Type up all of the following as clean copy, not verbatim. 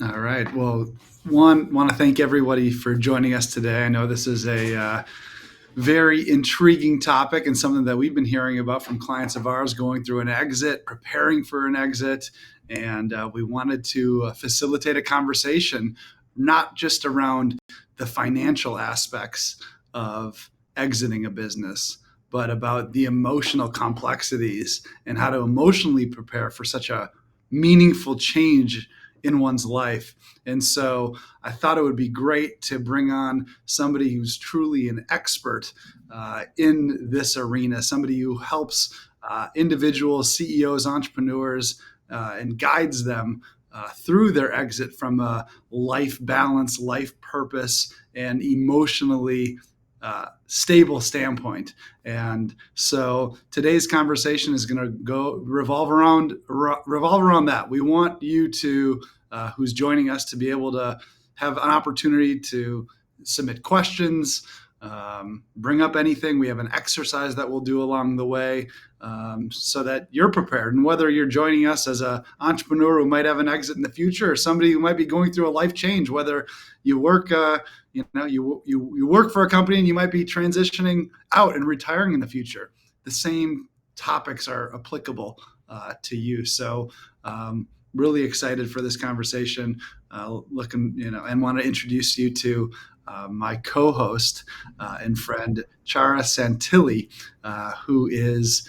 All right. Well, one, want to thank everybody for joining us today. I know this is a very intriguing topic and something that we've been hearing about from clients of ours going through an exit, preparing for an exit. And we wanted to facilitate a conversation, not just around the financial aspects of exiting a business, but about the emotional complexities and how to emotionally prepare for such a meaningful change in one's life. And so I thought it would be great to bring on somebody who's truly an expert in this arena, somebody who helps individuals, CEOs, entrepreneurs, and guides them through their exit from a life balance, life purpose, and emotionally stable standpoint. And so today's conversation is going to go revolve around that. We want you to, who's joining us, to be able to have an opportunity to submit questions, bring up anything. We have an exercise that we'll do along the way, so that you're prepared. And whether you're joining us as an entrepreneur who might have an exit in the future, or somebody who might be going through a life change, whether you work, you work for a company and you might be transitioning out and retiring in the future, the same topics are applicable to you. So, really excited for this conversation. Looking, and want to introduce you to my co-host and friend Charis Santillie, who is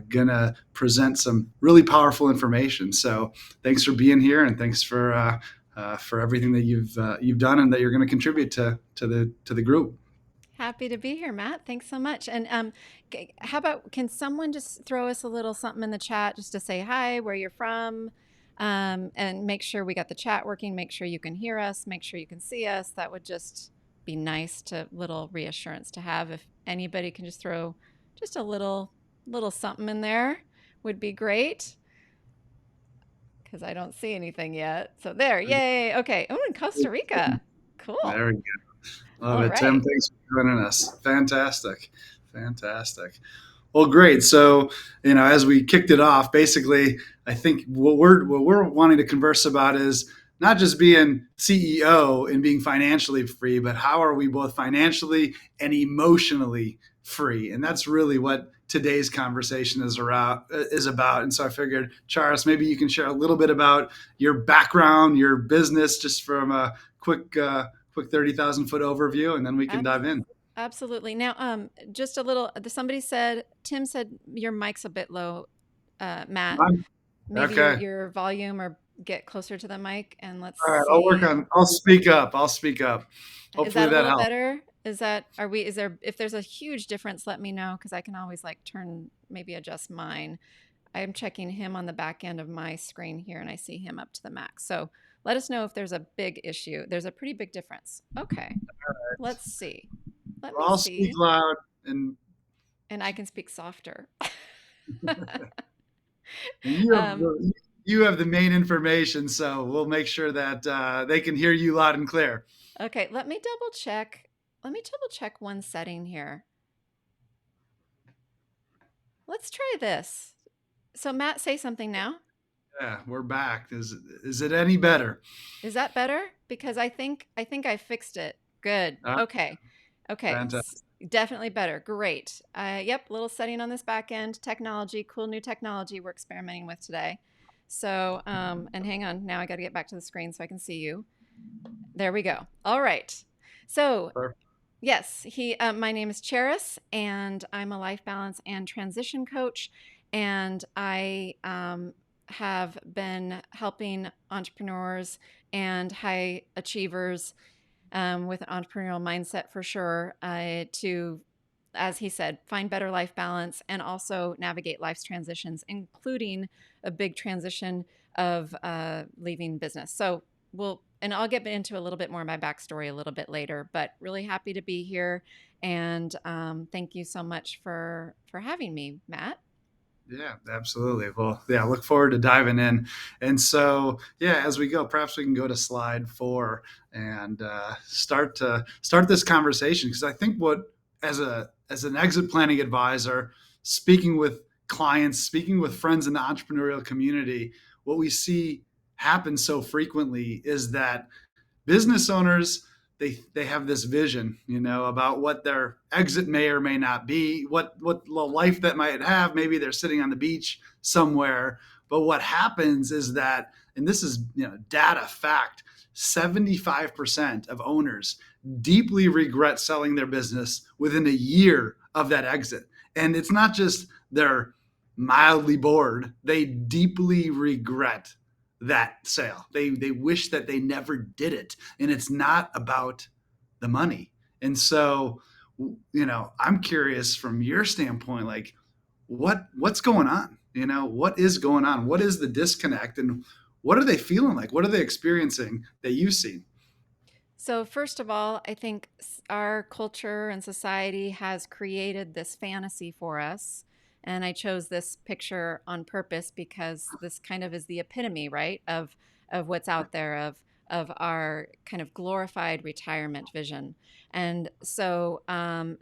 gonna present some really powerful information. So thanks for being here, and thanks for everything that you've done and that you're going to contribute to the group. Happy to be here, Matt. Thanks so much. And how about can someone just throw us a little something in the chat just to say hi, where you're from, and make sure we got the chat working. Make sure you can hear us. Make sure you can see us. That would just be nice to little reassurance to have. If anybody can just throw just a little something in there, would be great. Because I don't see anything yet. So there, yay. Okay. Oh, in Costa Rica. Cool. There we go. Love All it, Tim. right. Thanks for joining us. Fantastic, fantastic. Well, great. So, as we kicked it off, basically, I think what we're wanting to converse about is not just being CEO and being financially free, but how are we both financially and emotionally free? And that's really what today's conversation is about. And so I figured, Charis, maybe you can share a little bit about your background, your business, just from a quick 30,000 foot overview, and then we can Ab- dive in. Absolutely. Now, just a little. Somebody said, Tim said your mic's a bit low, Matt. Maybe your Okay. your volume or get closer to the mic, and let's All right. I'll work see. on. I'll speak up. I'll speak up. Is Hopefully that a that little helps. better? Is that are we? Is there if there's a huge difference, let me know because I can always like turn maybe adjust mine. I am checking him on the back end of my screen here, and I see him up to the max. So let us know if there's a big issue. There's a pretty big difference. Okay, let's see. Let Well, me I'll speak see. loud, and And I can speak softer. you have um, the main information, so we'll make sure that they can hear you loud and clear. okay, let me double check. Let me double check one setting here. Let's try this. So Matt, say something now. Yeah, we're back. Is it any better? Is that better? Because I think I fixed it. Good. Uh, Okay. Okay. Fantastic. Definitely better. Great. Yep. Little setting on this back end. Technology. Cool new technology we're experimenting with today. So, and hang on. Now I got to get back to the screen so I can see you. There we go. All right. So Perfect. yes, my name is Charis, and I'm a life balance and transition coach. And I have been helping entrepreneurs and high achievers with an entrepreneurial mindset for sure to, as he said, find better life balance and also navigate life's transitions, including a big transition of leaving business. So and I'll get into a little bit more of my backstory a little bit later, but really happy to be here. And thank you so much for having me, Matt. Yeah, absolutely. Well, yeah, look forward to diving in. And so, yeah, as we go, perhaps we can go to slide 4 and start this conversation, because I think what as an exit planning advisor, speaking with clients, speaking with friends in the entrepreneurial community, what we see happens so frequently is that business owners, they have this vision, about what their exit may or may not be, what life that might have. Maybe they're sitting on the beach somewhere. But what happens is that, and this is, data fact, 75% of owners deeply regret selling their business within a year of that exit. And it's not just they're mildly bored, they deeply regret that sale. They wish that they never did it, and it's not about the money. And so, I'm curious from your standpoint, like what's going on? What is going on? What is the disconnect, and what are they feeling like? What are they experiencing that you've seen? So, first of all, I think our culture and society has created this fantasy for us. And I chose this picture on purpose because this kind of is the epitome, right, of what's out there, of our kind of glorified retirement vision. And so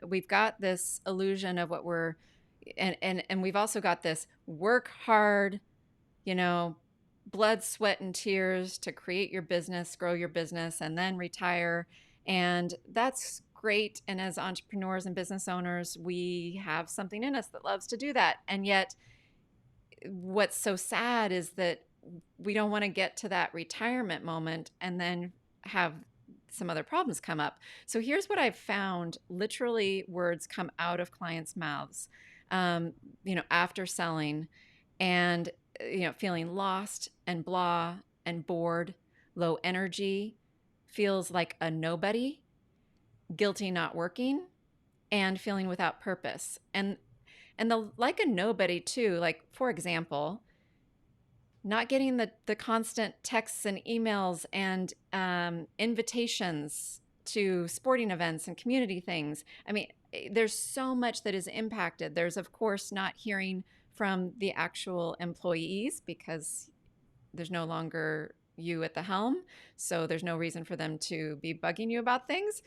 we've got this illusion of what we're, and we've also got this work hard, you know, blood, sweat, and tears to create your business, grow your business, and then retire. And that's great. And as entrepreneurs and business owners, we have something in us that loves to do that. And yet, what's so sad is that we don't want to get to that retirement moment and then have some other problems come up. So here's what I've found: literally, words come out of clients' mouths, after selling, and feeling lost and blah and bored, low energy, feels like a nobody, guilty not working, and feeling without purpose. And the like a nobody too, like for example, not getting the constant texts and emails and invitations to sporting events and community things. I mean, there's so much that is impacted. There's, of course, not hearing from the actual employees because there's no longer you at the helm. So there's no reason for them to be bugging you about things.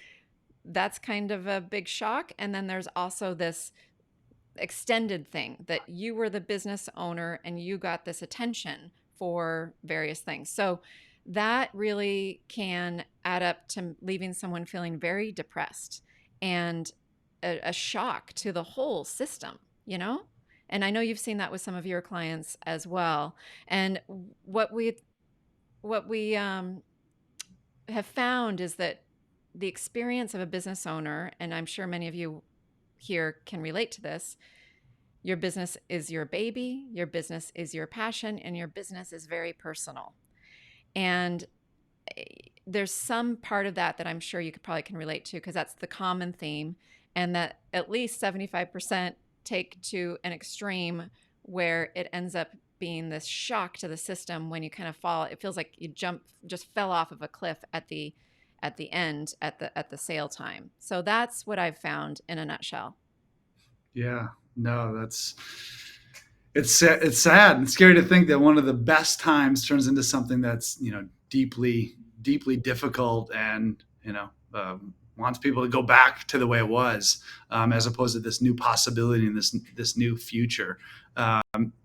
That's kind of a big shock. And then there's also this extended thing that you were the business owner and you got this attention for various things. So that really can add up to leaving someone feeling very depressed and a shock to the whole system, you know? And I know you've seen that with some of your clients as well. And what we have found is that the experience of a business owner, and I'm sure many of you here can relate to this, your business is your baby, your business is your passion, and your business is very personal. And there's some part of that that I'm sure you could probably can relate to because that's the common theme, and that at least 75% take to an extreme where it ends up being this shock to the system when you kind of fall. It feels like you just fell off of a cliff at the end at the sale time. So that's what I've found in a nutshell. Yeah, no, it's sad and scary to think that one of the best times turns into something that's deeply difficult, and wants people to go back to the way it was, as opposed to this new possibility and this new future.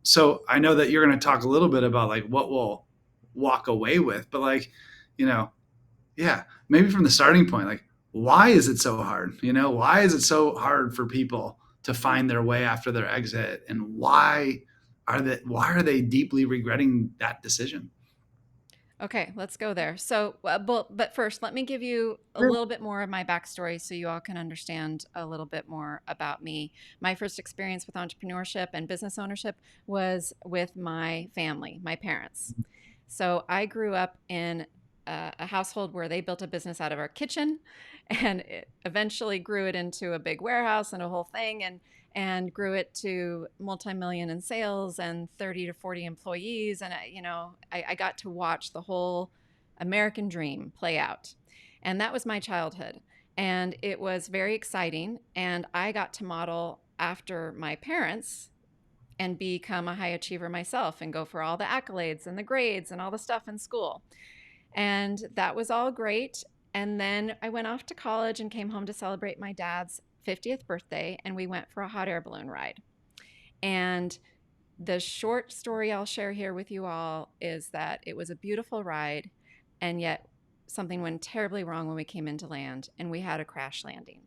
So I know that you're going to talk a little bit about like what we'll walk away with, but like, you know, yeah, maybe from the starting point, like why is it so hard? Why is it so hard for people to find their way after their exit, and why are they deeply regretting that decision? Okay, let's go there. So, but first, let me give you a little bit more of my backstory so you all can understand a little bit more about me. My first experience with entrepreneurship and business ownership was with my family, my parents. So, I grew up in a household where they built a business out of our kitchen, and it eventually grew it into a big warehouse and a whole thing, and grew it to multi-million in sales and 30 to 40 employees. And I got to watch the whole American dream play out. And that was my childhood. And it was very exciting. And I got to model after my parents and become a high achiever myself and go for all the accolades and the grades and all the stuff in school. And that was all great. And then I went off to college and came home to celebrate my dad's 50th birthday, and we went for a hot air balloon ride. And The short story I'll share here with you all is that it was a beautiful ride, and yet something went terribly wrong when we came into land and we had a crash landing.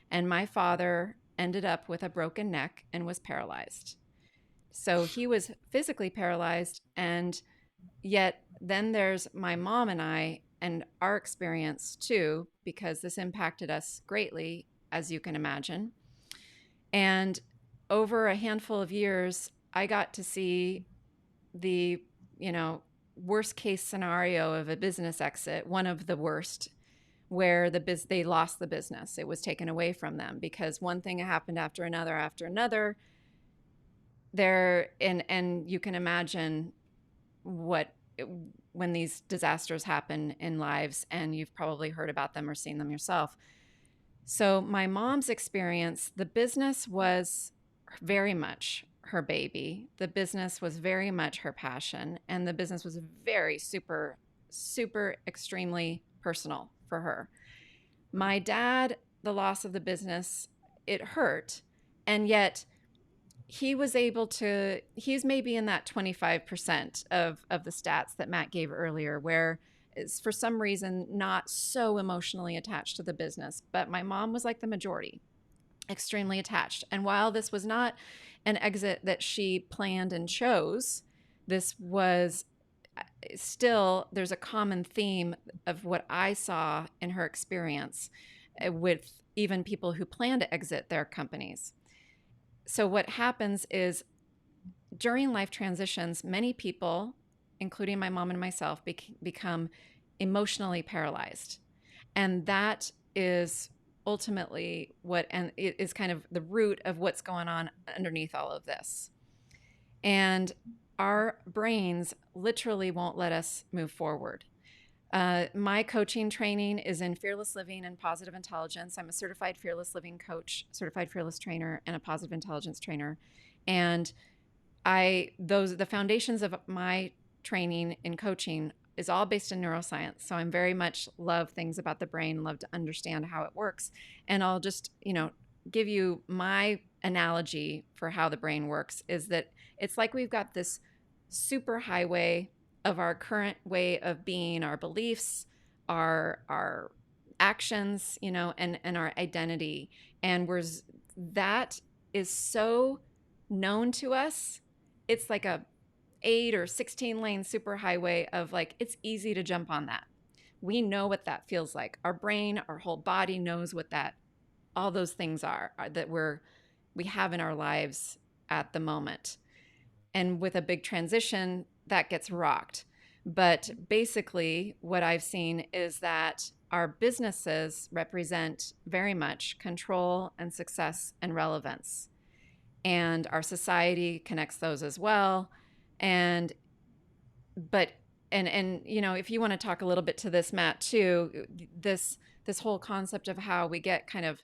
And my father ended up with a broken neck and was paralyzed. So he was physically paralyzed, and yet then there's my mom and I and our experience too, because this impacted us greatly, as you can imagine. And over a handful of years, I got to see the, you know, worst case scenario of a business exit, one of the worst, where they lost the business. It was taken away from them because one thing happened after another. There and you can imagine what when these disasters happen in lives, and you've probably heard about them or seen them yourself. So, my mom's experience, the business was very much her baby. The business was very much her passion. And the business was very super, super, extremely personal for her. My dad, the loss of the business, it hurt. And yet, he was able to, he's maybe in that 25% of the stats that Matt gave earlier, where is for some reason not so emotionally attached to the business. But my mom was like the majority, extremely attached. And while this was not an exit that she planned and chose, this was still, there's a common theme of what I saw in her experience with even people who plan to exit their companies. So, what happens is during life transitions, many people, including my mom and myself, become emotionally paralyzed. And that is ultimately what, and it is kind of the root of what's going on underneath all of this. And our brains literally won't let us move forward. My coaching training is in fearless living and positive intelligence. I'm a certified fearless living coach, certified fearless trainer, and a positive intelligence trainer. And the foundations of my training in coaching is all based in neuroscience. So I'm very much love things about the brain, love to understand how it works. And I'll just, give you my analogy for how the brain works is that it's like we've got this super highway of our current way of being, our beliefs, our actions, and our identity. And that is so known to us. It's like a 8 or 16 lane superhighway of like, it's easy to jump on that. We know what that feels like. Our brain, our whole body knows what all those things are that we have in our lives at the moment. And with a big transition, that gets rocked. But basically, what I've seen is that our businesses represent very much control and success and relevance. And our society connects those as well. And but if you want to talk a little bit to this, Matt, too, this whole concept of how we get kind of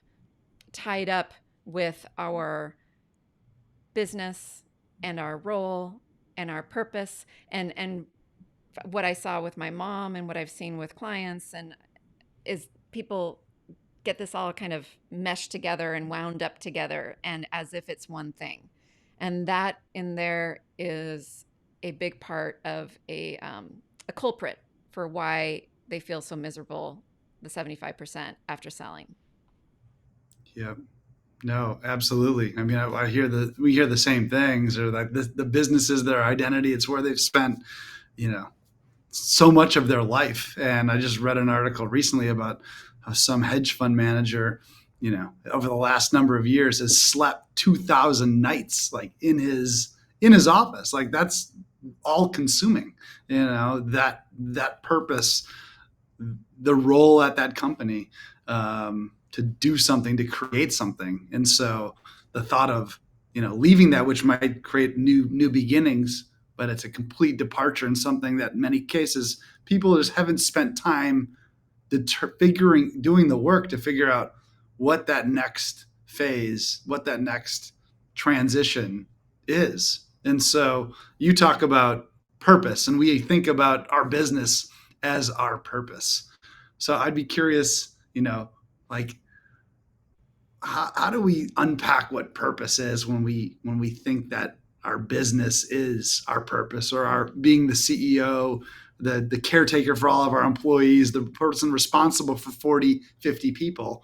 tied up with our business and our role and our purpose, and what I saw with my mom and what I've seen with clients, and is people get this all kind of meshed together and wound up together and as if it's one thing. And that in there is a big part of a culprit for why they feel so miserable, the 75% after selling. Yeah. No, absolutely. I mean, we hear the same things, or like the business is their identity. It's where they've spent, you know, so much of their life. And I just read an article recently about how some hedge fund manager, over the last number of years has slept 2,000 nights, like in his office. Like that's all consuming, that purpose, the role at that company, to do something, to create something. And so the thought of, leaving that, which might create new beginnings, but it's a complete departure in something that in many cases people just haven't spent time doing the work to figure out what that next phase, what that next transition is. And so you talk about purpose, and we think about our business as our purpose. So I'd be curious, like how do we unpack what purpose is when we think that our business is our purpose, or our being the CEO, the caretaker for all of our employees, the person responsible for 40, 50 people.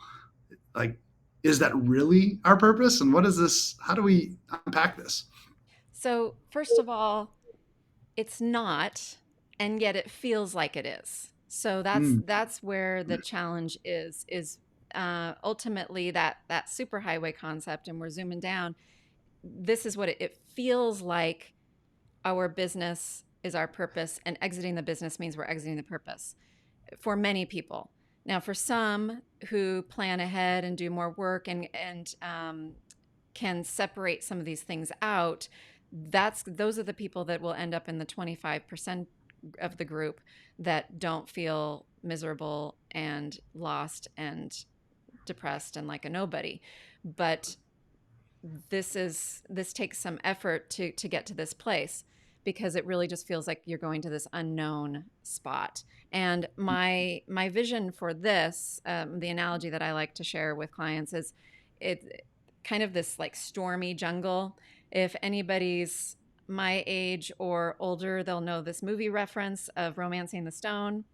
Like, is that really our purpose? And what is this? How do we unpack this? So, first of all, it's not, and yet it feels like it is. So Mm, that's where the challenge is ultimately that superhighway concept, and we're zooming down. This is what it feels like. Our business is our purpose, and exiting the business means we're exiting the purpose for many people. Now, for some who plan ahead and do more work and can separate some of these things out, those are the people that will end up in the 25% of the group that don't feel miserable and lost and depressed and like a nobody. But this takes some effort to get to this place, because it really just feels like you're going to this unknown spot. And my vision for this, the analogy that I like to share with clients is it kind of this like stormy jungle. If anybody's my age or older, they'll know this movie reference of Romancing the Stone.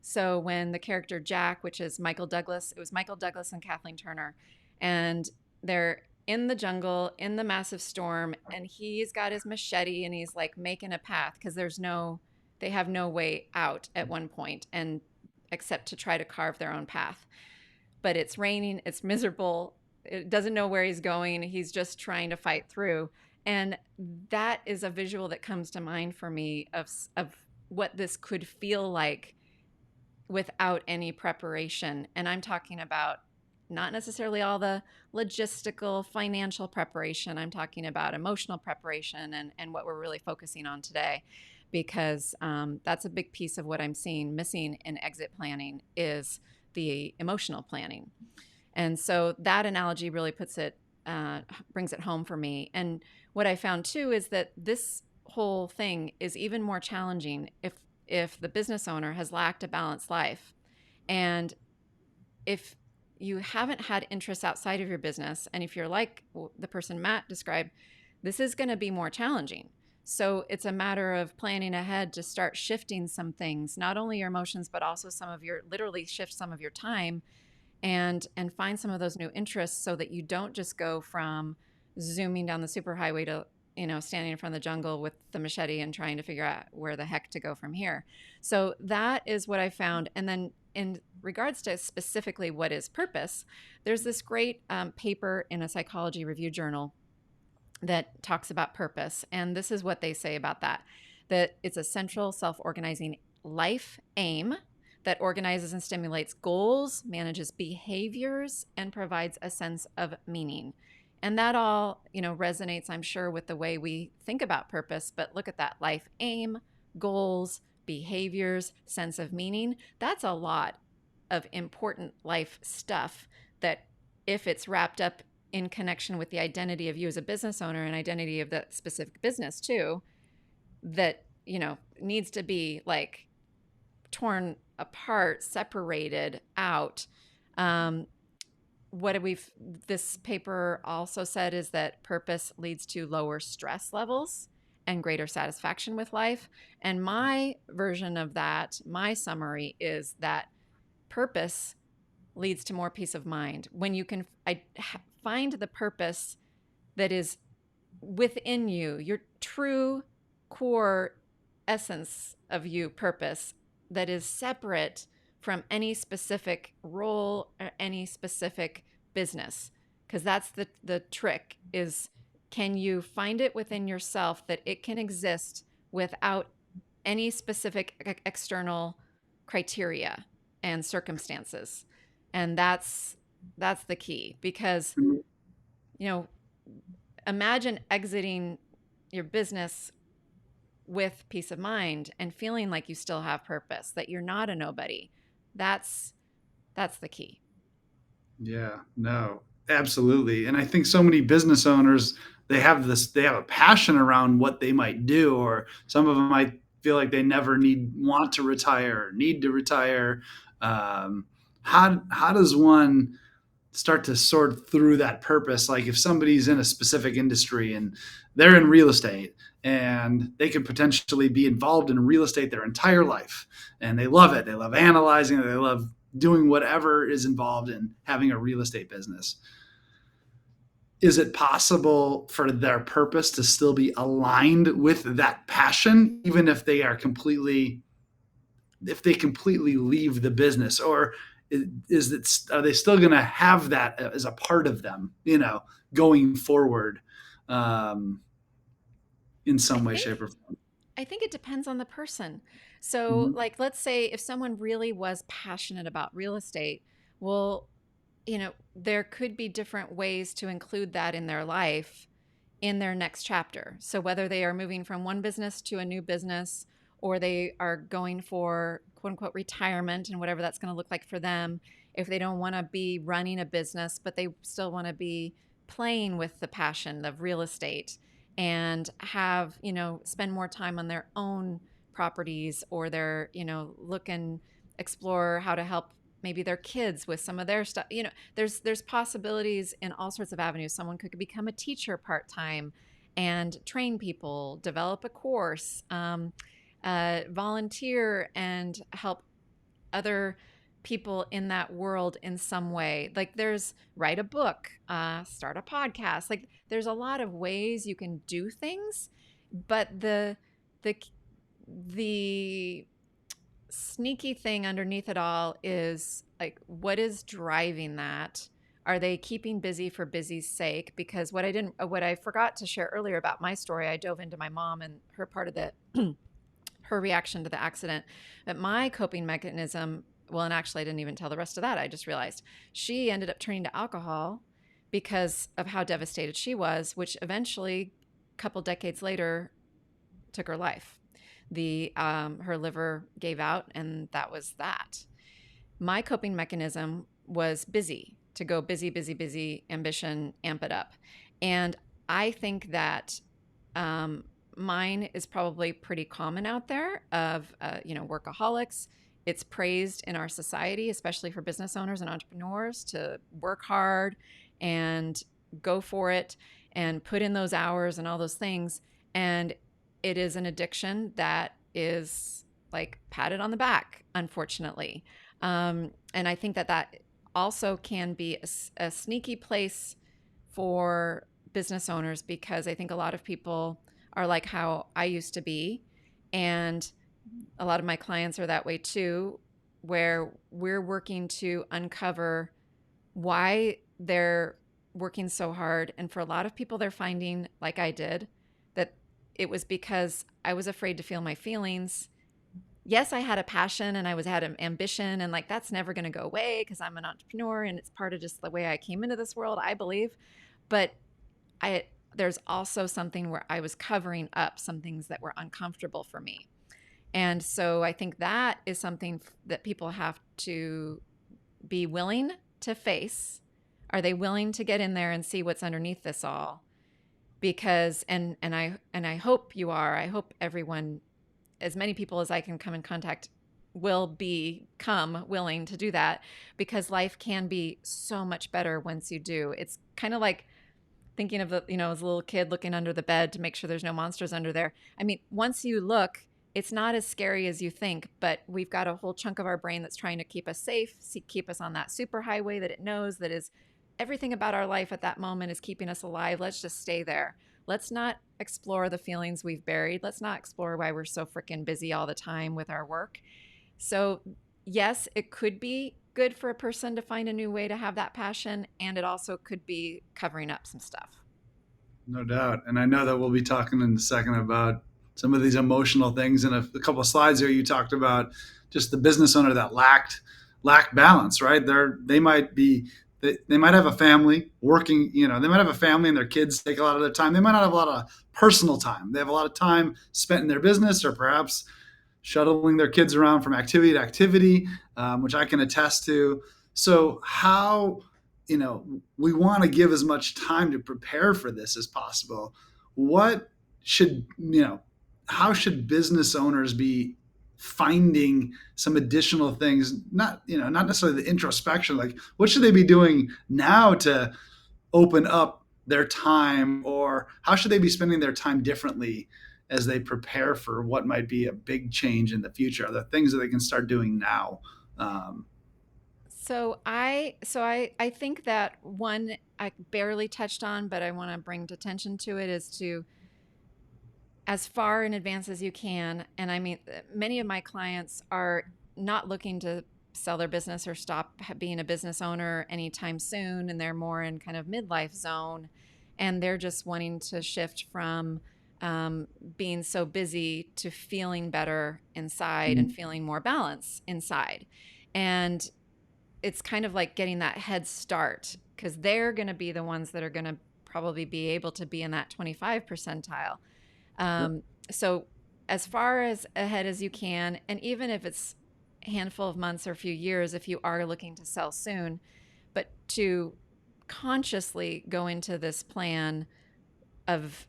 So when the character Jack, which is Michael Douglas, it was Michael Douglas and Kathleen Turner, and they're in the jungle in the massive storm, and he's got his machete and he's like making a path because they have no way out at one point, and except to try to carve their own path. But it's raining, it's miserable, it doesn't know where he's going, he's just trying to fight through. And that is a visual that comes to mind for me of what this could feel like without any preparation. And I'm talking about not necessarily all the logistical, financial preparation. I'm talking about emotional preparation and what we're really focusing on today, because that's a big piece of what I'm seeing missing in exit planning is the emotional planning. And so that analogy really brings it home for me. And what I found too is that this whole thing is even more challenging if the business owner has lacked a balanced life. And if you haven't had interests outside of your business, and if you're like the person Matt described, this is going to be more challenging. So it's a matter of planning ahead to start shifting some things, not only your emotions, but also literally shift some of your time and find some of those new interests, so that you don't just go from zooming down the superhighway to standing in front of the jungle with the machete and trying to figure out where the heck to go from here. So that is what I found. And then in regards to specifically what is purpose, there's this great paper in a psychology review journal that talks about purpose. And this is what they say about that it's a central self-organizing life aim that organizes and stimulates goals, manages behaviors, and provides a sense of meaning. And that all, resonates, I'm sure, with the way we think about purpose. But look at that: life aim, goals, behaviors, sense of meaning. That's a lot of important life stuff that, if it's wrapped up in connection with the identity of you as a business owner and identity of the specific business too, that, needs to be like torn apart, separated out. This paper also said is that purpose leads to lower stress levels and greater satisfaction with life. And my version of that, my summary, is that purpose leads to more peace of mind. When you can find the purpose that is within you, your true core essence of you purpose, that is separate from any specific role or any specific business. Because that's the trick is, can you find it within yourself that it can exist without any specific external criteria and circumstances? And that's the key, because you know imagine exiting your business with peace of mind and feeling like you still have purpose, that you're not a nobody. That's the key. yeah, no, absolutely. And I think so many business owners, they have a passion around what they might do, or some of them might feel like they never want to retire, need to retire. Um, how does one start to sort through that purpose. Like if somebody's in a specific industry and they're in real estate and they could potentially be involved in real estate their entire life and they love it. They love analyzing it. They love doing whatever is involved in having a real estate business. Is it possible for their purpose to still be aligned with that passion, even if they are completely, if they completely leave the business? Or is it, are they still going to have that as a part of them, going forward, um, in I some way, think shape, or form? I think it depends on the person. So, Mm-hmm. like, let's say if someone really was passionate about real estate, well, there could be different ways to include that in their life in their next chapter. So whether they are moving from one business to a new business or they are going for quote unquote retirement and whatever that's going to look like for them, if they don't want to be running a business, but they still want to be playing with the passion of real estate and have, spend more time on their own properties or their, look and explore how to help maybe their kids with some of their stuff. There's possibilities in all sorts of avenues. Someone could become a teacher part-time and train people, develop a course, volunteer and help other people in that world in some way. Like there's write a book, start a podcast. Like there's a lot of ways you can do things, but the the sneaky thing underneath it all is like what is driving that. Are they keeping busy for busy's sake? Because what I forgot to share earlier about my story, I dove into my mom and her part of the her reaction to the accident. But my coping mechanism, well, and actually I didn't even tell the rest of that. I just realized she ended up turning to alcohol because of how devastated she was, which eventually a couple decades later took her life. The Her liver gave out, and that was that. My coping mechanism was busy, to go busy, busy, busy, ambition, amp it up. And I think that mine is probably pretty common out there of, workaholics. It's praised in our society, especially for business owners and entrepreneurs, to work hard and go for it and put in those hours and all those things. And it is an addiction that is like patted on the back, unfortunately. And I think that that also can be a sneaky place for business owners because I think a lot of people are like how I used to be. And a lot of my clients are that way too, where we're working to uncover why they're working so hard. And for a lot of people, they're finding, like I did, that it was because I was afraid to feel my feelings. Yes, I had a passion and had an ambition, and like that's never going to go away because I'm an entrepreneur and it's part of just the way I came into this world, I believe. But I there's also something where I was covering up some things that were uncomfortable for me. And so I think that is something that people have to be willing to face. Are they willing to get in there and see what's underneath this all? Because and I hope you are. I hope everyone, as many people as I can come in contact, will become willing to do that because life can be so much better once you do. It's kind of like thinking of as a little kid looking under the bed to make sure there's no monsters under there. I mean, once you look, it's not as scary as you think, but we've got a whole chunk of our brain that's trying to keep us safe, keep us on that super highway that it knows that is everything about our life at that moment is keeping us alive. Let's just stay there. Let's not explore the feelings we've buried. Let's not explore why we're so freaking busy all the time with our work. So, yes, it could be good for a person to find a new way to have that passion, and it also could be covering up some stuff. No doubt. And I know that we'll be talking in a second about some of these emotional things. In a couple of slides here, you talked about just the business owner that lacked balance, right? They might be they might have a family working, they might have a family and their kids take a lot of their time. They might not have a lot of personal time. They have a lot of time spent in their business or perhaps shuttling their kids around from activity to activity, which I can attest to. So how, we want to give as much time to prepare for this as possible. What should, how should business owners be finding some additional things, not necessarily the introspection, like what should they be doing now to open up their time, or how should they be spending their time differently as they prepare for what might be a big change in the future? Are there things that they can start doing now? um, So I think that one I barely touched on, but I want to bring attention to it, is to, as far in advance as you can. And I mean, many of my clients are not looking to sell their business or stop being a business owner anytime soon, and they're more in kind of midlife zone, and they're just wanting to shift from um, being so busy to feeling better inside and feeling more balance inside. And it's kind of like getting that head start, because they're going to be the ones that are going to probably be able to be in that 25 percentile. Yep. So, as far as ahead as you can, and even if it's a handful of months or a few years, if you are looking to sell soon, but to consciously go into this plan of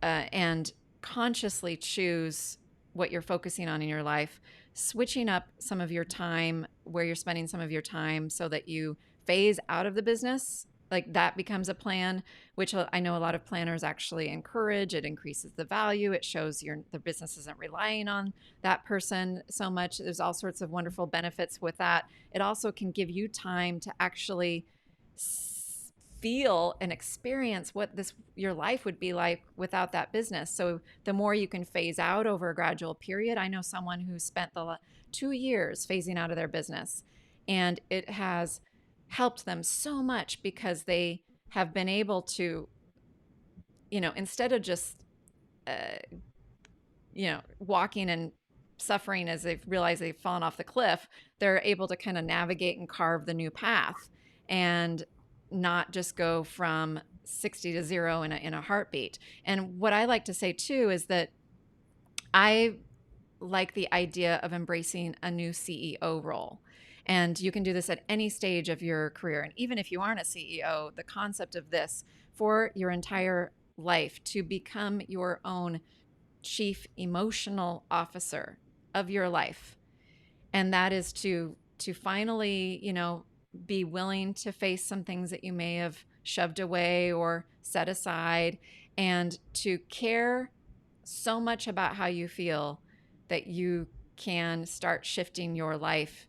and consciously choose what you're focusing on in your life, switching up some of your time, where you're spending some of your time, so that you phase out of the business. Like that becomes a plan, which I know a lot of planners actually encourage. It increases the value. It shows the business isn't relying on that person so much. There's all sorts of wonderful benefits with that. It also can give you time to actually feel and experience what this your life would be like without that business. So the more you can phase out over a gradual period. I know someone who spent the 2 years phasing out of their business, and it has helped them so much, because they have been able to, instead of just uh, walking and suffering as they've realized they've fallen off the cliff, they're able to kind of navigate and carve the new path, and not just go from 60 to zero in a heartbeat. And what I like to say too is that I like the idea of embracing a new CEO role. And you can do this at any stage of your career. And even if you aren't a CEO, the concept of this for your entire life, to become your own chief emotional officer of your life. And that is to finally, be willing to face some things that you may have shoved away or set aside, and to care so much about how you feel that you can start shifting your life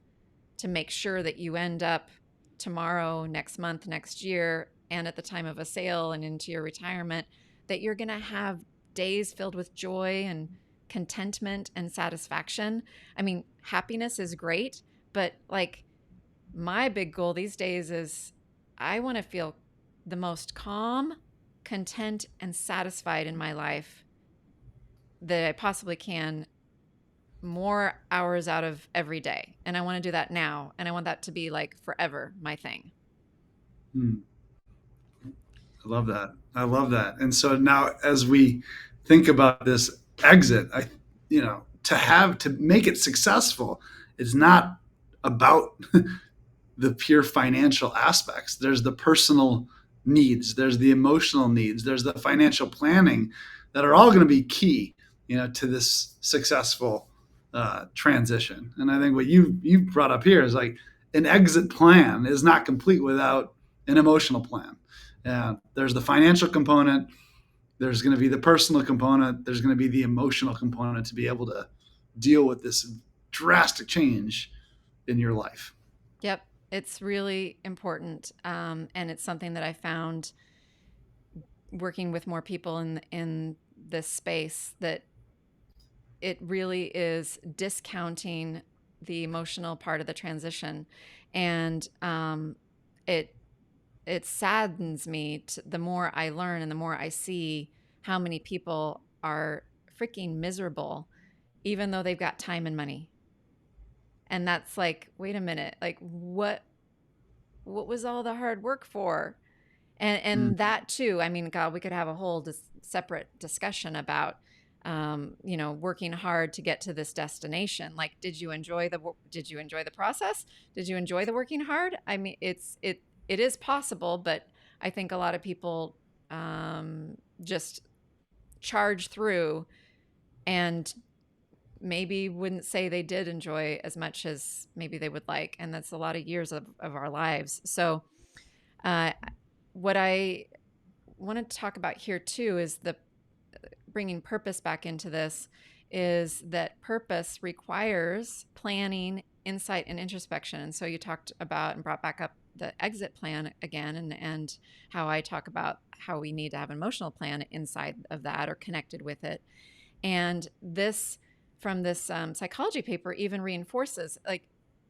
to make sure that you end up tomorrow, next month, next year, and at the time of a sale and into your retirement, that you're going to have days filled with joy and contentment and satisfaction. I mean, happiness is great, but like my big goal these days is I want to feel the most calm, content, and satisfied in my life that I possibly can, more hours out of every day. And I want to do that now. And I want that to be like forever my thing. Hmm. I love that. I love that. And so now, as we think about this exit, to make it successful, it's not about the pure financial aspects. There's the personal needs, there's the emotional needs, there's the financial planning that are all going to be key, to this successful transition. And I think what you brought up here is like an exit plan is not complete without an emotional plan. There's the financial component. There's going to be the personal component. There's going to be the emotional component to be able to deal with this drastic change in your life. Yep. It's really important. And it's something that I found working with more people in this space, that it really is discounting the emotional part of the transition. And it it saddens me the more I learn and the more I see how many people are freaking miserable, even though they've got time and money. And that's like, wait a minute, like what was all the hard work for? And Mm. that too, I mean, God, we could have a whole separate discussion about working hard to get to this destination. Like, did you enjoy the process? Did you enjoy the working hard? I mean, it is possible, but I think a lot of people just charge through and maybe wouldn't say they did enjoy as much as maybe they would like. And that's a lot of years of our lives. So, uh, what I want to talk about here too is the bringing purpose back into this is that purpose requires planning, insight, and introspection. And so you talked about and brought back up the exit plan again, and how I talk about how we need to have an emotional plan inside of that or connected with it. And this, from this psychology paper, even reinforces like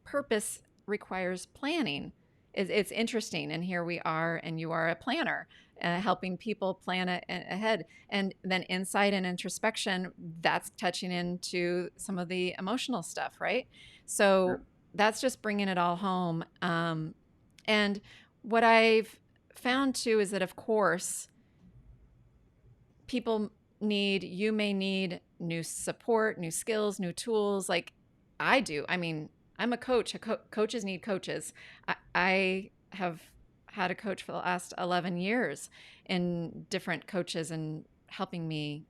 purpose requires planning. It's interesting. And here we are, and you are a planner, helping people plan ahead. And then insight and introspection, that's touching into some of the emotional stuff, right? So that's just bringing it all home. And what I've found too is that, of course, you may need new support, new skills, new tools, like I do. I mean, I'm a coach. Coaches need coaches. I have had a coach for the last 11 years, in different coaches, and helping me.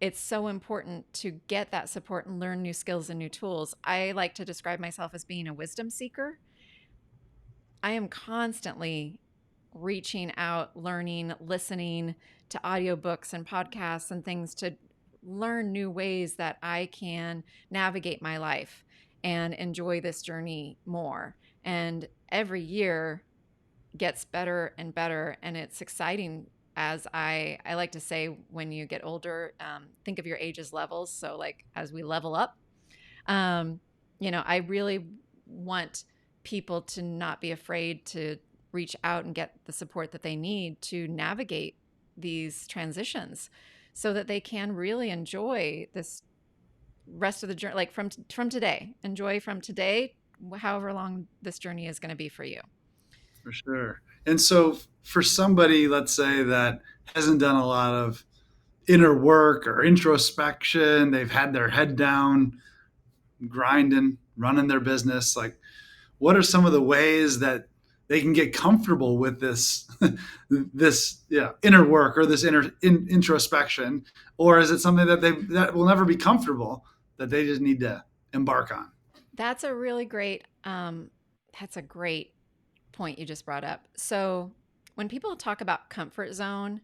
It's so important to get that support and learn new skills and new tools. I like to describe myself as being a wisdom seeker. I am constantly reaching out, learning, listening to audiobooks and podcasts and things to learn new ways that I can navigate my life and enjoy this journey more. And every year gets better and better. And it's exciting. As I like to say, when you get older, think of your age as levels. So, like, as we level up, um, I really want people to not be afraid to reach out and get the support that they need to navigate these transitions, so that they can really enjoy this rest of the journey, like from today. Enjoy from today, however long this journey is going to be for you. For sure. And so for somebody, let's say, that hasn't done a lot of inner work or introspection, they've had their head down, grinding, running their business, like, what are some of the ways that they can get comfortable with this this inner work, or this introspection? Or is it something that will never be comfortable, that they just need to embark on? That's a really great that's a great point you just brought up. So when people talk about comfort zone,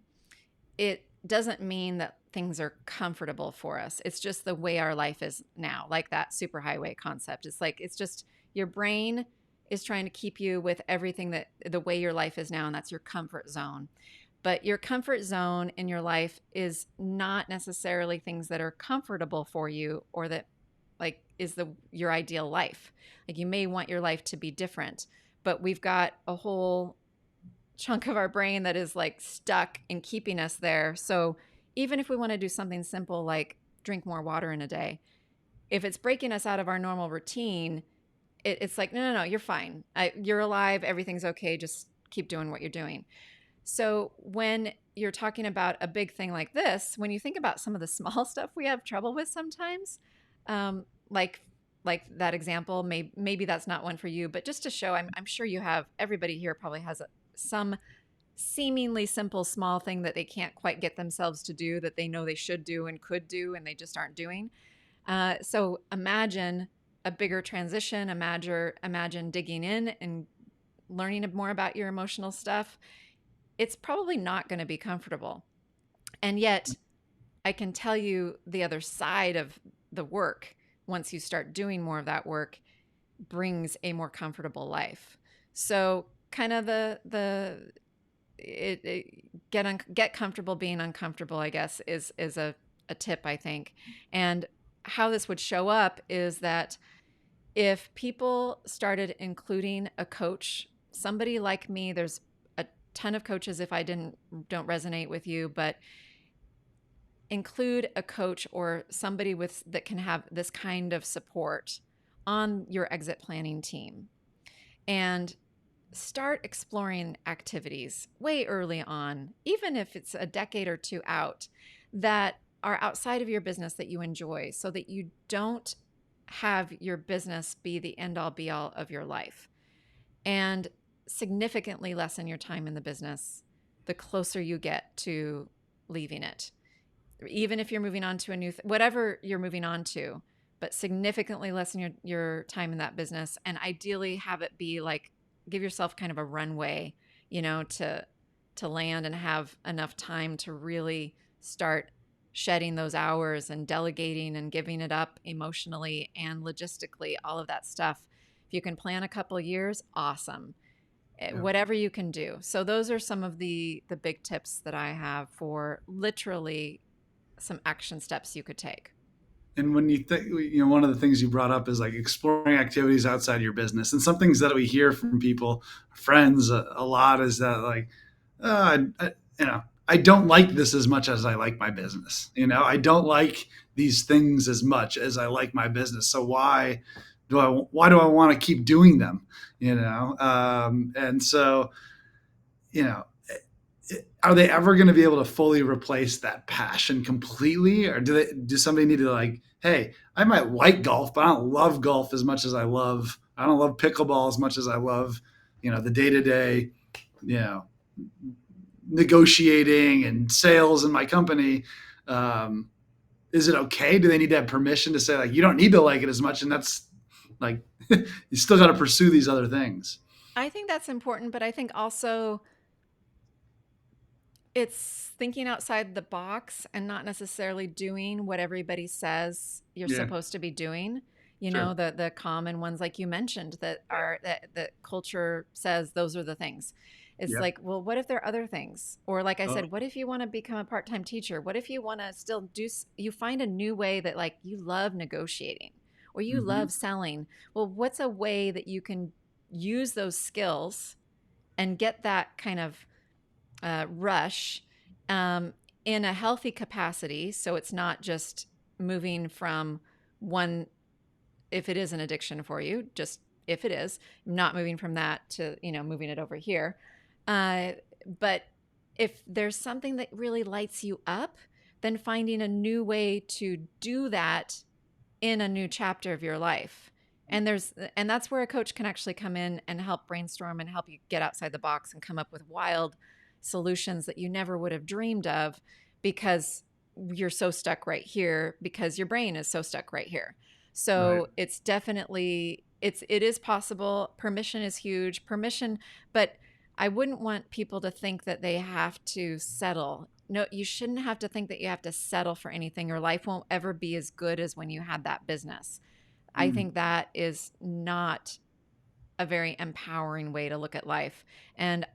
it doesn't mean that things are comfortable for us. It's just the way our life is now, like that superhighway concept. It's just your brain is trying to keep you with everything that the way your life is now, and that's your comfort zone. But your comfort zone in your life is not necessarily things that are comfortable for you, or that like is the your ideal life. Like, you may want your life to be different, but we've got a whole chunk of our brain that is like stuck in keeping us there. So even if we want to do something simple like drink more water in a day, if it's breaking us out of our normal routine, it's like, no, you're fine. You're alive. Everything's okay. Just keep doing what you're doing. So when you're talking about a big thing like this, when you think about some of the small stuff we have trouble with sometimes, um, like that example, maybe that's not one for you, but just to show, I'm sure you have. Everybody here probably has some seemingly simple small thing that they can't quite get themselves to do, that they know they should do and could do, and they just aren't doing. So imagine a bigger transition. Imagine digging in and learning more about your emotional stuff. It's probably not going to be comfortable. And yet, I can tell you the other side of the work, once you start doing more of that work, brings a more comfortable life. So kind of get comfortable being uncomfortable, I guess, is a tip, I think. And how this would show up is that if people started including a coach, somebody like me, there's a ton of coaches if I don't resonate with you, but include a coach or somebody that can have this kind of support on your exit planning team, and start exploring activities way early on, even if it's a decade or two out, that are outside of your business that you enjoy, so that you don't have your business be the end all be all of your life, and significantly lessen your time in the business the closer you get to leaving it. even if you're moving on to a new, whatever you're moving on to, but significantly lessen your time in that business. And ideally have it be like, give yourself kind of a runway, to land and have enough time to really start shedding those hours and delegating and giving it up emotionally and logistically, all of that stuff. If you can plan a couple of years, awesome. Yeah. Whatever you can do. So those are some of the big tips that I have for literally some action steps you could take. And when you think, one of the things you brought up is like exploring activities outside your business. And some things that we hear from people, friends, a lot is that like, I don't like this as much as I like my business. I don't like these things as much as I like my business. So why do I want to keep doing them? And so, you know, are they ever going to be able to fully replace that passion completely, or do somebody need to like, hey, I might like golf, but I don't love golf as much as I don't love pickleball as much as I love the day to day you know negotiating and sales in my company. um, is it okay? Do they need to have permission to say like, you don't need to like it as much, and that's like you still got to pursue these other things? I think that's important, but I think also it's thinking outside the box and not necessarily doing what everybody says you're Yeah, supposed to be doing. sure. The common ones like you mentioned that culture says those are the things. It's Yep. like, well, what if there are other things? Or like I Oh. said, what if you want to become a part-time teacher? What if you want to still you find a new way that like you love negotiating or you Hmm. love selling? Well, what's a way that you can use those skills and get that kind of rush um, in a healthy capacity. So it's not just moving from one, if it is an addiction for you, just if it is, not moving from that to, moving it over here. Uh, but if there's something that really lights you up, then finding a new way to do that in a new chapter of your life. And that's where a coach can actually come in and help brainstorm and help you get outside the box and come up with wild solutions that you never would have dreamed of because you're so stuck right here because your brain is so stuck right here. Right. So it's definitely it is possible. Permission is huge. Permission, but I wouldn't want people to think that they have to settle. No, you shouldn't have to think that you have to settle for anything. Your life won't ever be as good as when you had that business. I Mm. think that is not a very empowering way to look at life. And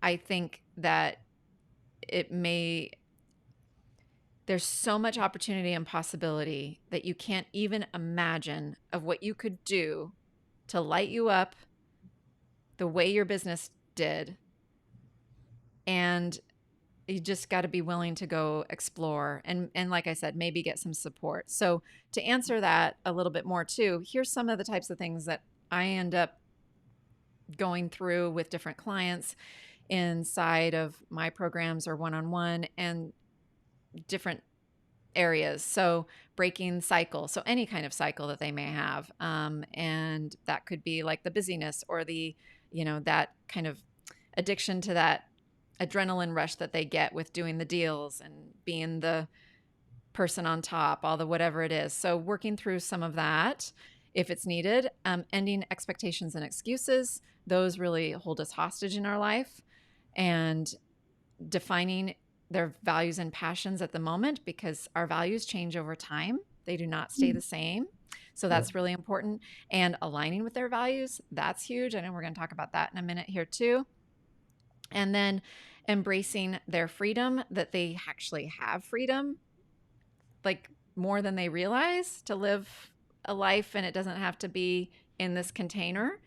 I think that it may, there's so much opportunity and possibility that you can't even imagine of what you could do to light you up the way your business did. And you just got to be willing to go explore and like I said, maybe get some support. So to answer that a little bit more too, here's some of the types of things that I end up going through with different clients inside of my programs or one-on-one and different areas. So breaking cycle, so any kind of cycle that they may have, and that could be like the busyness or the that kind of addiction to that adrenaline rush that they get with doing the deals and being the person on top, all the whatever it is. So working through some of that if it's needed, ending expectations and excuses. Those really hold us hostage in our life, and defining their values and passions at the moment because our values change over time. They do not stay the same. So Yep. that's really important. And aligning with their values, that's huge. I know we're going to talk about that in a minute here too. And then embracing their freedom, that they actually have freedom, like more than they realize, to live a life and it doesn't have to be in this container.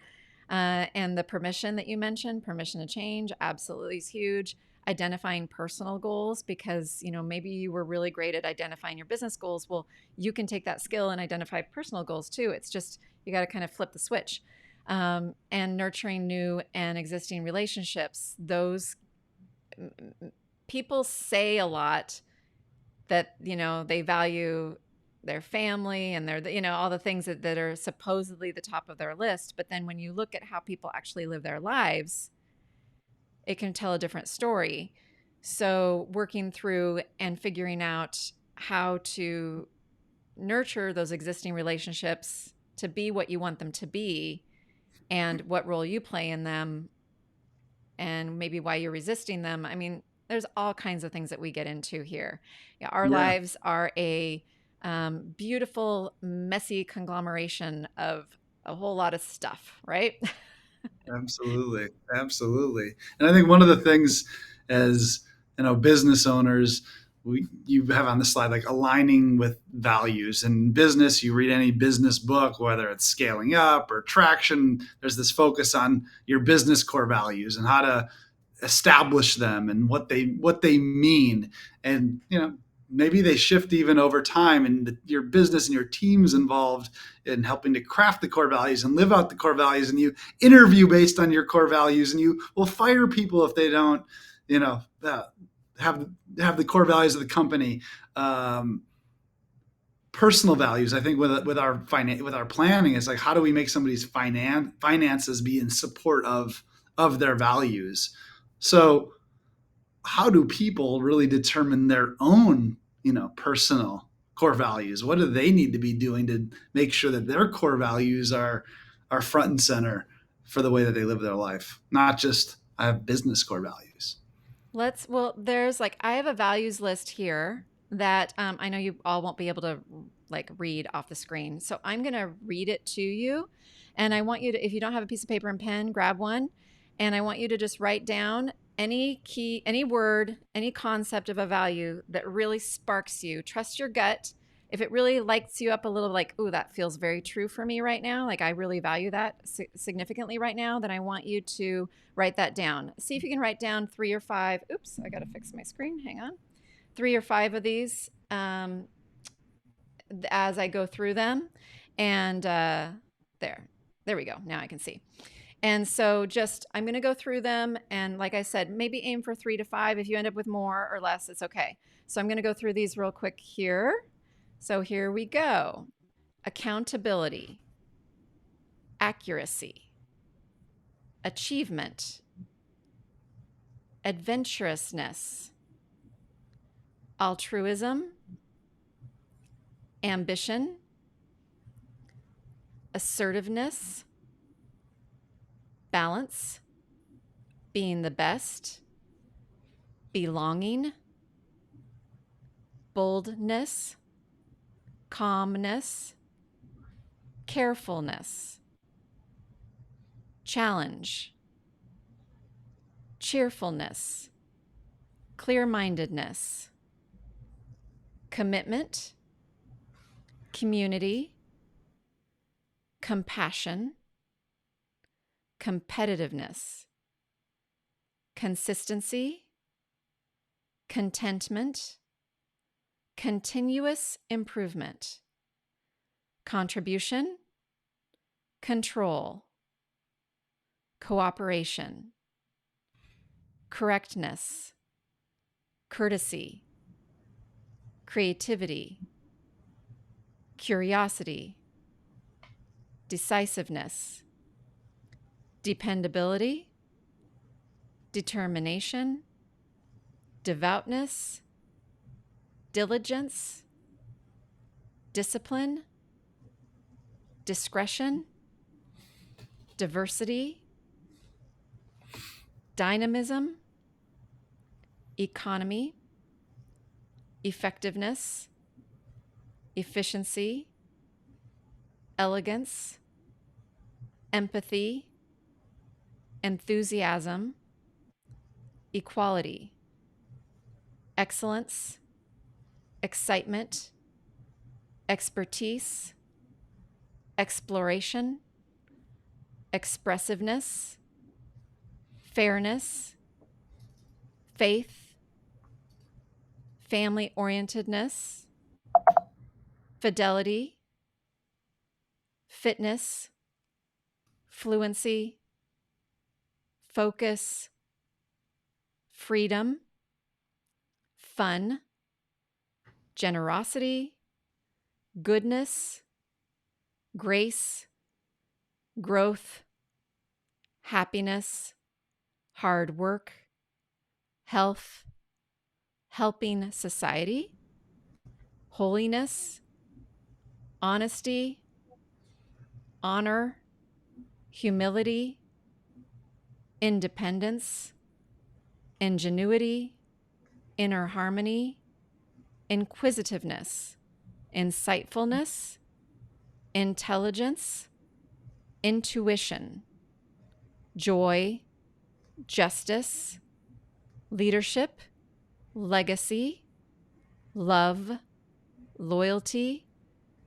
And the permission that you mentioned, permission to change, absolutely is huge. Identifying personal goals, because maybe you were really great at identifying your business goals. Well, you can take that skill and identify personal goals too. It's just you got to kind of flip the switch. And nurturing new and existing relationships. Those people say a lot that they value their family and their all the things that are supposedly the top of their list, but then when you look at how people actually live their lives, it can tell a different story. So working through and figuring out how to nurture those existing relationships to be what you want them to be and what role you play in them and maybe why you're resisting them. I mean, there's all kinds of things that we get into here. Yeah, our Yeah. lives are a beautiful, messy conglomeration of a whole lot of stuff, right? Absolutely, absolutely. And I think one of the things, as business owners, you have on the slide like aligning with values. In business, you read any business book, whether it's scaling up or traction. There's this focus on your business core values and how to establish them and what they mean. And maybe they shift even over time, and your business and your team's involved in helping to craft the core values and live out the core values, and you interview based on your core values, and you will fire people if they don't you know uh, have the core values of the company. Personal values, I think, with our planning, is like, how do we make somebody's finances be in support of their values? So how do people really determine their own, personal core values? What do they need to be doing to make sure that their core values are front and center for the way that they live their life, not just I have business core values? There's like, I have a values list here that I know you all won't be able to like read off the screen. So I'm going to read it to you. And I want you to, if you don't have a piece of paper and pen, grab one. And I want you to just write down any key, any word, any concept of a value that really sparks you. Trust your gut. If it really lights you up a little, like, ooh, that feels very true for me right now, like I really value that significantly right now, then I want you to write that down. See if you can write down 3 or 5. Oops, I got to fix my screen. Hang on. 3 or 5 of these as I go through them. And there we go. Now I can see. And so just, I'm going to go through them. And like I said, maybe aim for 3 to 5. If you end up with more or less, it's okay. So I'm going to go through these real quick here. So here we go. Accountability, accuracy, achievement, adventurousness, altruism, ambition, assertiveness, balance, being the best, belonging, boldness, calmness, carefulness, challenge, cheerfulness, clear-mindedness, commitment, community, compassion, competitiveness, consistency, contentment, continuous improvement, contribution, control, cooperation, correctness, courtesy, creativity, curiosity, decisiveness, dependability, determination, devoutness, diligence, discipline, discretion, diversity, dynamism, economy, effectiveness, efficiency, elegance, empathy, enthusiasm, equality, excellence, excitement, expertise, exploration, expressiveness, fairness, faith, family orientedness, fidelity, fitness, fluency, focus, freedom, fun, generosity, goodness, grace, growth, happiness, hard work, health, helping society, holiness, honesty, honor, humility, independence, ingenuity, inner harmony, inquisitiveness, insightfulness, intelligence, intuition, joy, justice, leadership, legacy, love, loyalty,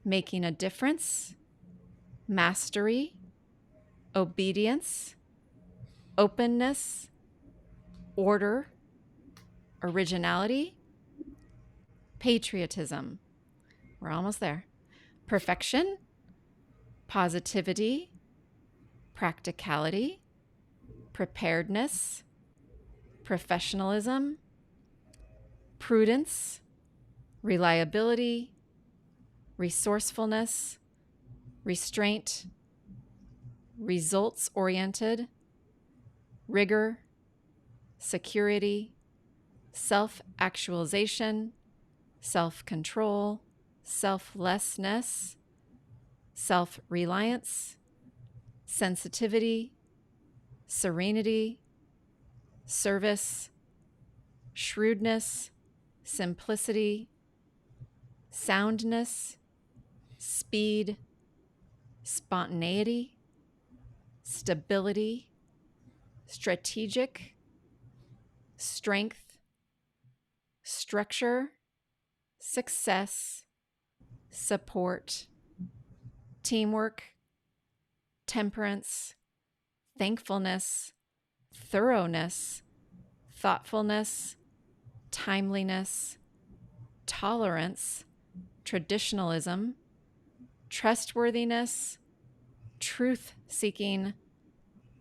making a difference, mastery, obedience, openness, order, originality, patriotism. We're almost there. Perfection, positivity, practicality, preparedness, professionalism, prudence, reliability, resourcefulness, restraint, results oriented, rigor, security, self actualization, self control, selflessness, self reliance, sensitivity, serenity, service, shrewdness, simplicity, soundness, speed, spontaneity, stability, strategic, strength, structure, success, support, teamwork, temperance, thankfulness, thoroughness, thoughtfulness, timeliness, tolerance, traditionalism, trustworthiness, truth seeking,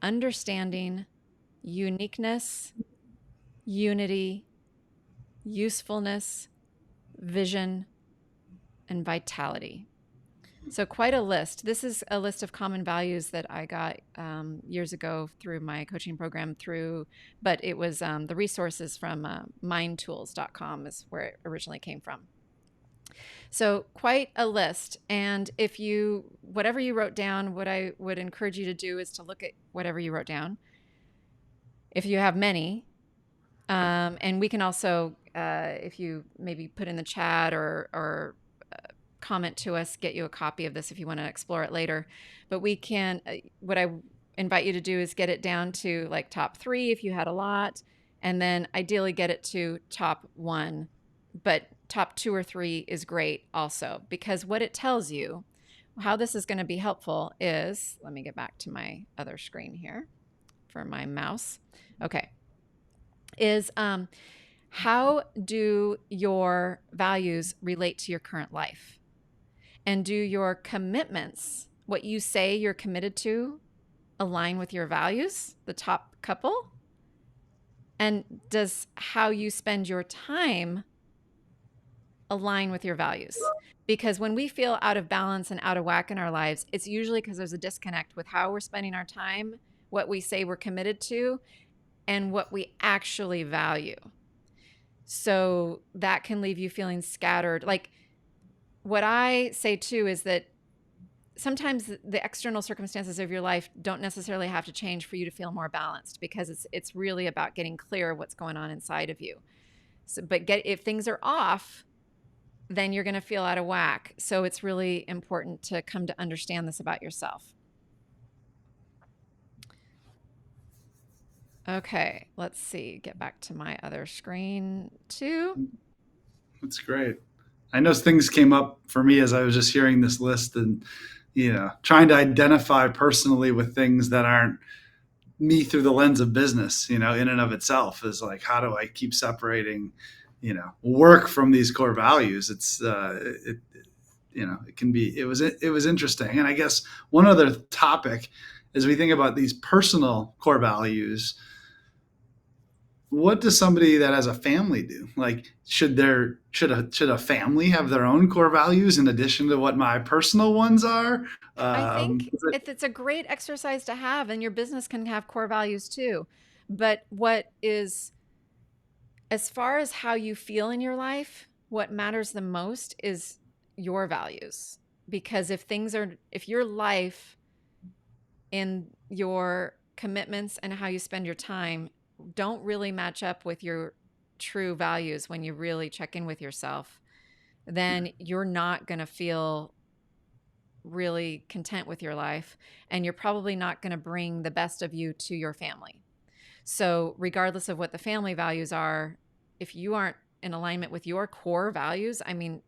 understanding, uniqueness, unity, usefulness, vision, and vitality. So quite a list. This is a list of common values that I got years ago through my coaching program but it was the resources from mindtools.com is where it originally came from. So quite a list. And whatever you wrote down, what I would encourage you to do is to look at whatever you wrote down. If you have many, and we can also, if you maybe put in the chat or comment to us, get you a copy of this if you want to explore it later. But we can, what I invite you to do is get it down to like top 3 if you had a lot, and then ideally get it to top 1. But top 2 or 3 is great also, because what it tells you, how this is going to be helpful is, let me get back to my other screen here for my mouse. Okay. Is how do your values relate to your current life? And do your commitments, what you say you're committed to, align with your values, the top couple? And does how you spend your time align with your values? Because when we feel out of balance and out of whack in our lives, it's usually because there's a disconnect with how we're spending our time, what we say we're committed to, and what we actually value. So that can leave you feeling scattered. Like what I say too is that sometimes the external circumstances of your life don't necessarily have to change for you to feel more balanced, because it's really about getting clear what's going on inside of you. So, if things are off, then you're going to feel out of whack. So it's really important to come to understand this about yourself. Okay, let's see. Get back to my other screen too. That's great. I know things came up for me as I was just hearing this list, and trying to identify personally with things that aren't me through the lens of business, in and of itself, is like, how do I keep separating, work from these core values? It can be, it was interesting. And I guess one other topic, as we think about these personal core values, what does somebody that has a family do? Like, should a family have their own core values in addition to what my personal ones are? I Um, think it's a great exercise to have, and your business can have core values too. But what is As far as how you feel in your life, what matters the most is your values. Because if your life and your commitments and how you spend your time don't really match up with your true values when you really check in with yourself, then you're not going to feel really content with your life. And you're probably not going to bring the best of you to your family. So, regardless of what the family values are, if you aren't in alignment with your core values, I mean,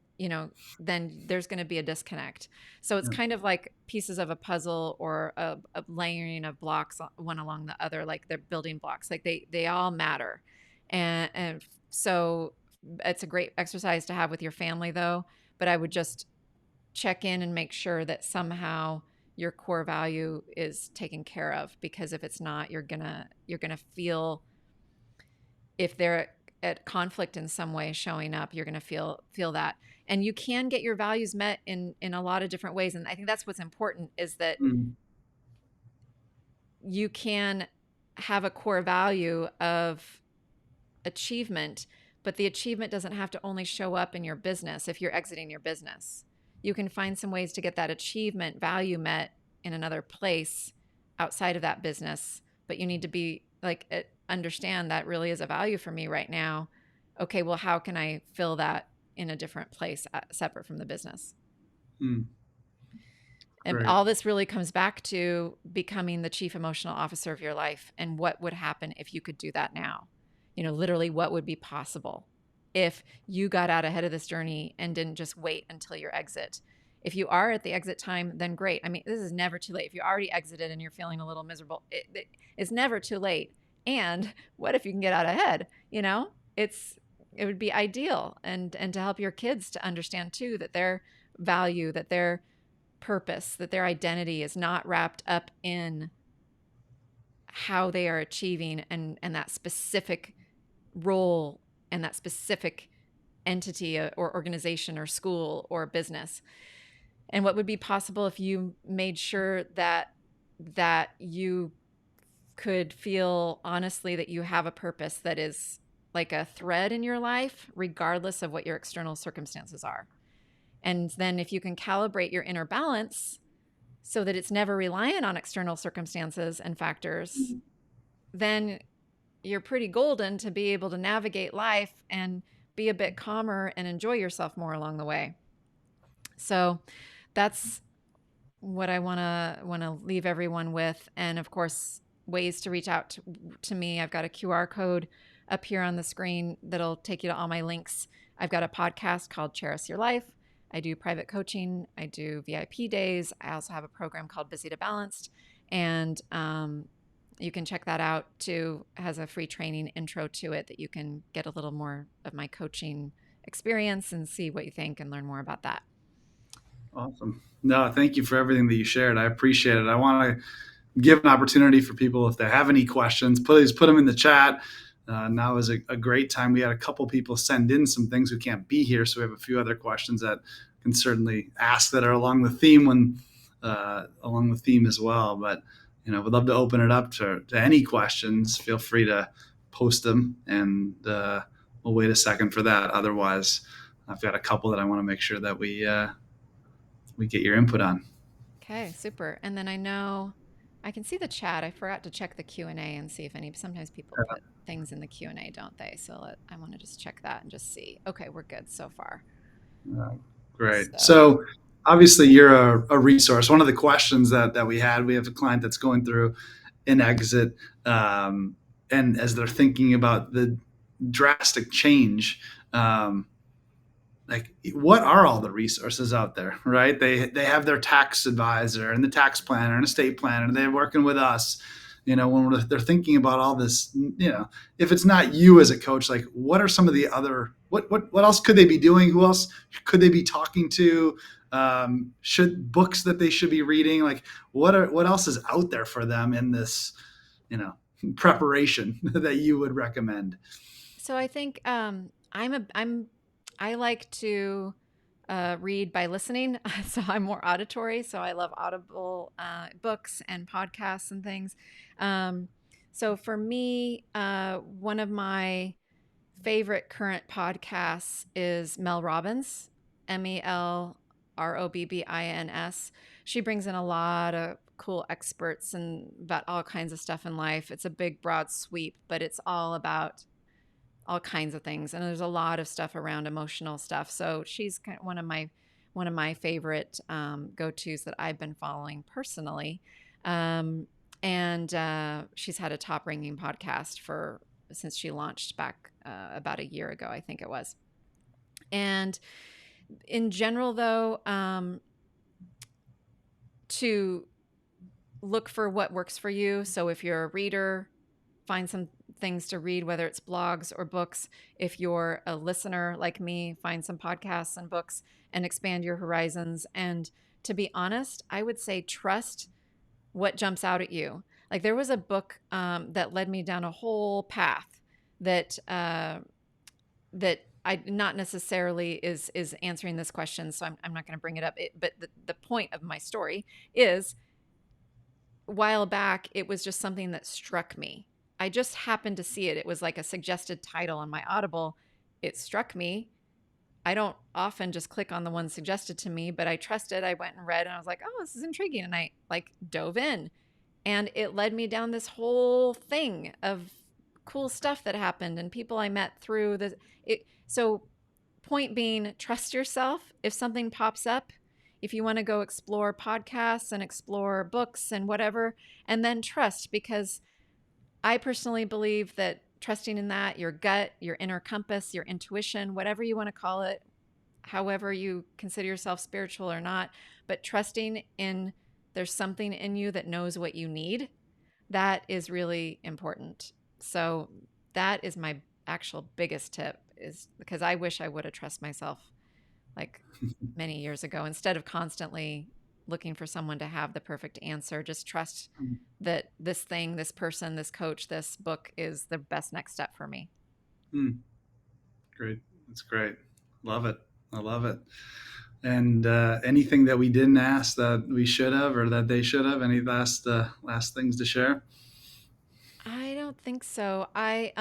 then there's going to be a disconnect. So, it's Yeah. kind of like pieces of a puzzle or a layering of blocks one along the other, like they're building blocks, like they all matter. And so, it's a great exercise to have with your family, though. But I would just check in and make sure that somehow your core value is taken care of, because if it's not, you're gonna feel, if they're at conflict in some way showing up, you're gonna feel that. And you can get your values met in a lot of different ways, and I think that's what's important, is that Mm. you can have a core value of achievement, but the achievement doesn't have to only show up in your business. If you're exiting your business, you can find some ways to get that achievement value met in another place outside of that business. But you need to be like, understand that really is a value for me right now. Okay, well, how can I fill that in a different place, separate from the business? Mm. And Great. all this really comes back to becoming the chief emotional officer of your life, and what would happen if you could do that now. Literally, what would be possible if you got out ahead of this journey and didn't just wait until your exit. If you are at the exit time, then great. I mean, this is never too late. If you already exited and you're feeling a little miserable, it's never too late. And what if you can get out ahead? It would be ideal, and to help your kids to understand too that their value, that their purpose, that their identity is not wrapped up in how they are achieving, and that specific role and that specific entity or organization or school or business. And what would be possible if you made sure that you could feel honestly that you have a purpose that is like a thread in your life, regardless of what your external circumstances are. And then if you can calibrate your inner balance so that it's never reliant on external circumstances and factors, then you're pretty golden to be able to navigate life and be a bit calmer and enjoy yourself more along the way. So that's what I want to leave everyone with. And of course, ways to reach out to me. I've got a QR code up here on the screen that'll take you to all my links. I've got a podcast called Cherish Your Life. I do private coaching. I do VIP days. I also have a program called Busy to Balanced. And you can check that out too. It has a free training intro to it that you can get a little more of my coaching experience and see what you think and learn more about that. Awesome. No, thank you for everything that you shared. I appreciate it. I want to give an opportunity for people, if they have any questions, please put them in the chat. Now is a great time. We had a couple people send in some things who can't be here, so we have a few other questions that can certainly ask that are along the theme along the theme as well. But we'd love to open it up to any questions. Feel free to post them, and we'll wait a second for that. Otherwise, I've got a couple that I want to make sure that we get your input on. Okay, super. And then I can see the chat. I forgot to check the Q&A and see if sometimes people put things in the Q&A, don't they? So I want to just check that and just see. Okay, we're good so far. Great. So obviously you're a resource. One of the questions that we had, we have a client that's going through an exit, and as they're thinking about the drastic change, like what are all the resources out there, right? They have their tax advisor and the tax planner and estate planner, and they're working with us. When they're thinking about all this, if it's not you as a coach, like what are some of the other, what else could they be doing? Who else could they be talking to? Should books that they should be reading? Like what else is out there for them in this, preparation that you would recommend? So I think I like to read by listening, so I'm more auditory. So I love Audible books and podcasts and things. So for me, one of my favorite current podcasts is Mel Robbins, Melrobbins. She brings in a lot of cool experts and about all kinds of stuff in life. It's a big, broad sweep, but it's all about all kinds of things, and there's a lot of stuff around emotional stuff. So she's kind of one of my favorite go-tos that I've been following personally. And she's had a top-ranking podcast for since she launched back about a year ago, I think it was. And in general, though, to look for what works for you. So if you're a reader, find some things to read, whether it's blogs or books. If you're a listener like me, find some podcasts and books and expand your horizons. And to be honest, I would say trust what jumps out at you. Like there was a book that led me down a whole path that that I not necessarily is answering this question, so I'm not going to bring it up. But the point of my story is, a while back, it was just something that struck me. I just happened to see it. It was like a suggested title on my Audible. It struck me. I don't often just click on the one suggested to me, but I trusted. I went and read, and I was like, "Oh, this is intriguing," and I like dove in, and it led me down this whole thing of cool stuff that happened and people I met through the it. So, point being, trust yourself. If something pops up, if you want to go explore podcasts and explore books and whatever, and then trust, because I personally believe that trusting in that, your gut, your inner compass, your intuition, whatever you want to call it, however you consider yourself spiritual or not, but trusting in there's something in you that knows what you need, that is really important. So that is my actual biggest tip, is because I wish I would have trusted myself like many years ago instead of constantly looking for someone to have the perfect answer. Just trust that this thing, this person, this coach, this book is the best next step for me. Great. That's great. Love it. I love it. And anything that we didn't ask that we should have, or that they should have? Any last things to share? I don't think so. I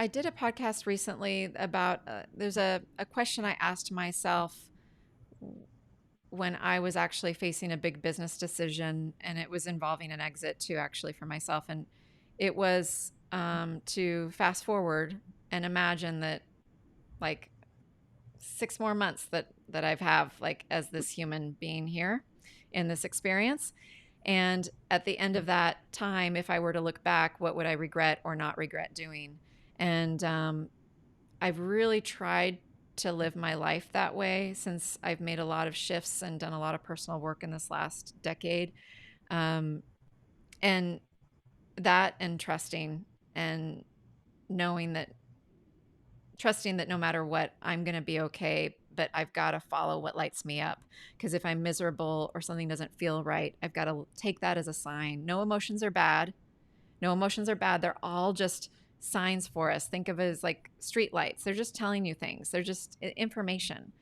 I did a podcast recently about there's a question I asked myself when I was actually facing a big business decision, and it was involving an exit too, actually, for myself. And it was to fast forward and imagine that, like, 6 more months that I've have like as this human being here in this experience. And at the end of that time, if I were to look back, what would I regret or not regret doing? And I've really tried to live my life that way since I've made a lot of shifts and done a lot of personal work in this last decade. Um, and that, and and knowing that trusting that no matter what, I'm going to be okay, but I've got to follow what lights me up. Because if I'm miserable or something doesn't feel right, I've got to take that as a sign. No emotions are bad. No emotions are bad. They're all just signs for us. Think of it as like street lights. They're just telling you things. They're just information.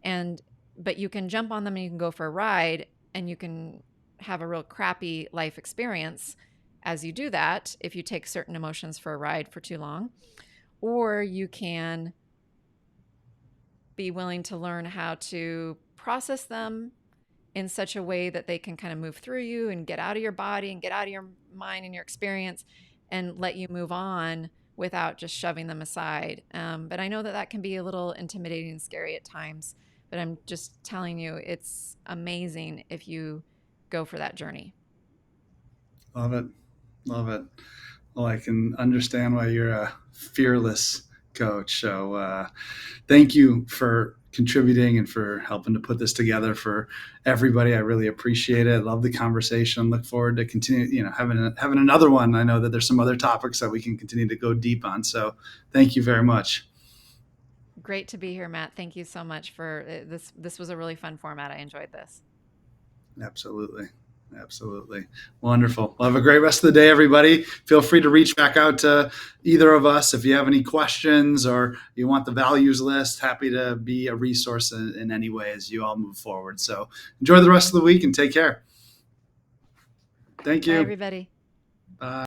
And but you can jump on them and you can go for a ride, and you can have a real crappy life experience as you do that if you take certain emotions for a ride for too long. Or you can be willing to learn how to process them in such a way that they can kind of move through you and get out of your body and get out of your mind and your experience, and let you move on without just shoving them aside. But I know that that can be a little intimidating and scary at times. But I'm just telling you, it's amazing if you go for that journey. Love it. Love it. Well, I can understand why you're a fearless coach. So thank you for contributing and for helping to put this together for everybody. I really appreciate it. Love the conversation. Look forward to continue, having another one. I know that there's some other topics that we can continue to go deep on. So thank you very much. Great to be here, Matt. Thank you so much for this. This was a really fun format. I enjoyed this. Absolutely. Absolutely. Wonderful. Well, have a great rest of the day, everybody. Feel free to reach back out to either of us if you have any questions or you want the values list. Happy to be a resource in any way as you all move forward. So enjoy the rest of the week and take care. Thank Bye, you. everybody. Bye.